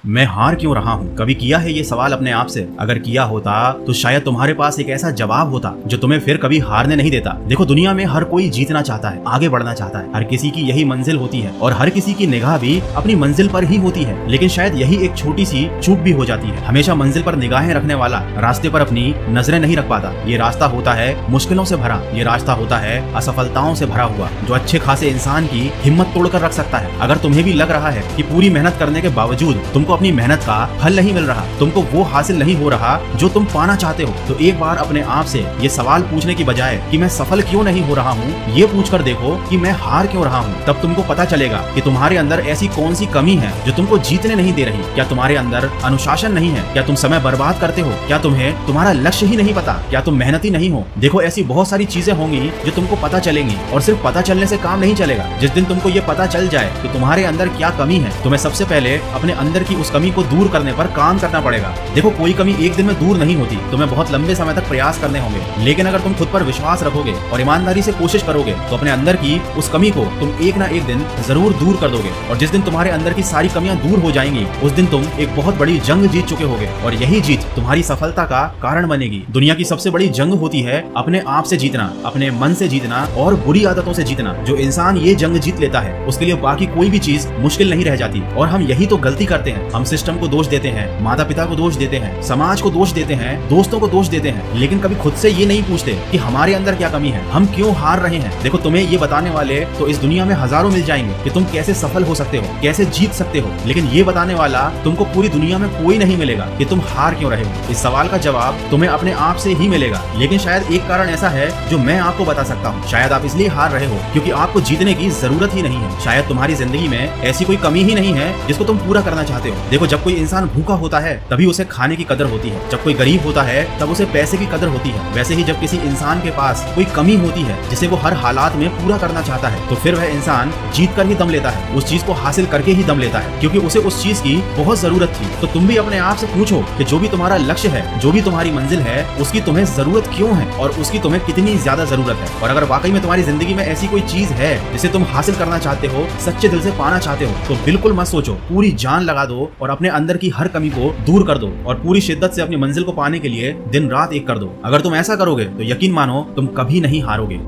मैं हार क्यों रहा हूँ? कभी किया है ये सवाल अपने आप से? अगर किया होता तो शायद तुम्हारे पास एक ऐसा जवाब होता जो तुम्हें फिर कभी हारने नहीं देता। देखो, दुनिया में हर कोई जीतना चाहता है, आगे बढ़ना चाहता है। हर किसी की यही मंजिल होती है और हर किसी की निगाह भी अपनी मंजिल पर ही होती है। लेकिन शायद यही एक छोटी सी चूक भी हो जाती है। हमेशा मंजिल पर निगाहें रखने वाला रास्ते पर अपनी नजरें नहीं रख पाता। ये रास्ता होता है मुश्किलों से भरा, ये रास्ता होता है असफलताओं से भरा हुआ, जो अच्छे खासे इंसान की हिम्मत तोड़कर रख सकता है। अगर तुम्हें भी लग रहा है कि पूरी मेहनत करने के बावजूद तुमको अपनी मेहनत का फल नहीं मिल रहा, तुमको वो हासिल नहीं हो रहा जो तुम पाना चाहते हो, तो एक बार अपने आप से ये सवाल पूछने की बजाय कि मैं सफल क्यों नहीं हो रहा हूँ, ये पूछकर देखो कि मैं हार क्यों रहा हूँ। तब तुमको पता चलेगा कि तुम्हारे अंदर ऐसी कौन सी कमी है जो तुमको जीतने नहीं दे रही। क्या तुम्हारे अंदर अनुशासन नहीं है? क्या तुम समय बर्बाद करते हो? क्या तुम्हें तुम्हारा लक्ष्य ही नहीं पता? क्या तुम मेहनती नहीं हो? देखो, ऐसी बहुत सारी चीजें होंगी जो तुमको पता चलेंगी, और सिर्फ पता चलने से काम नहीं चलेगा। जिस दिन तुमको ये पता चल जाए कि तुम्हारे अंदर क्या कमी है, तुम्हें सबसे पहले अपने अंदर की उस कमी को दूर करने पर काम करना पड़ेगा। देखो, कोई कमी एक दिन में दूर नहीं होती, तुम्हें बहुत लंबे समय तक प्रयास करने होंगे। लेकिन अगर तुम खुद पर विश्वास रखोगे और ईमानदारी से कोशिश करोगे तो अपने अंदर की उस कमी को तुम एक ना एक दिन जरूर दूर कर दोगे। और जिस दिन तुम्हारे अंदर की सारी कमियां दूर हो जाएंगी, उस दिन तुम एक बहुत बड़ी जंग जीत चुके होगे, और यही जीत तुम्हारी सफलता का कारण बनेगी। दुनिया की सबसे बड़ी जंग होती है अपने आप से जीतना, अपने मन से जीतना और बुरी आदतों से जीतना। जो इंसान ये जंग जीत लेता है, उसके लिए बाकी कोई भी चीज मुश्किल नहीं रह जाती। और हम यही तो गलती करते हैं। हम सिस्टम को दोष देते हैं, माता पिता को दोष देते हैं, समाज को दोष देते हैं, दोस्तों को दोष देते हैं, लेकिन कभी खुद से ये नहीं पूछते कि हमारे अंदर क्या कमी है, हम क्यों हार रहे हैं। देखो, तुम्हें ये बताने वाले तो इस दुनिया में हजारों मिल जाएंगे कि तुम कैसे सफल हो सकते हो, कैसे जीत सकते हो, लेकिन ये बताने वाला तुमको पूरी दुनिया में कोई नहीं मिलेगा कि तुम हार क्यों रहे हो। इस सवाल का जवाब तुम्हें अपने आप से ही मिलेगा। लेकिन शायद एक कारण ऐसा है जो मैं आपको बता सकता हूँ। शायद आप इसलिए हार रहे हो क्योंकि आपको जीतने की जरूरत ही नहीं है। शायद तुम्हारी जिंदगी में ऐसी कोई कमी ही नहीं है जिसको तुम पूरा करना चाहते हो। देखो, जब कोई इंसान भूखा होता है तभी उसे खाने की कदर होती है। जब कोई गरीब होता है तब उसे पैसे की कदर होती है। वैसे ही जब किसी इंसान के पास कोई कमी होती है जिसे वो हर हालात में पूरा करना चाहता है, तो फिर वह इंसान जीत कर ही दम लेता है, उस चीज को हासिल करके ही दम लेता है, क्योंकि उसे उस चीज की बहुत जरूरत थी। तो तुम भी अपने आप से पूछो कि जो भी तुम्हारा लक्ष्य है, जो भी तुम्हारी मंजिल है, उसकी तुम्हें जरूरत क्यों है और उसकी तुम्हें कितनी ज्यादा जरूरत है। और अगर वाकई में तुम्हारी जिंदगी में ऐसी कोई चीज है जिसे तुम हासिल करना चाहते हो, सच्चे दिल से पाना चाहते हो, तो बिल्कुल मत सोचो, पूरी जान लगा दो और अपने अंदर की हर कमी को दूर कर दो और पूरी शिद्दत से अपनी मंजिल को पाने के लिए दिन रात एक कर दो। अगर तुम ऐसा करोगे तो यकीन मानो तुम कभी नहीं हारोगे।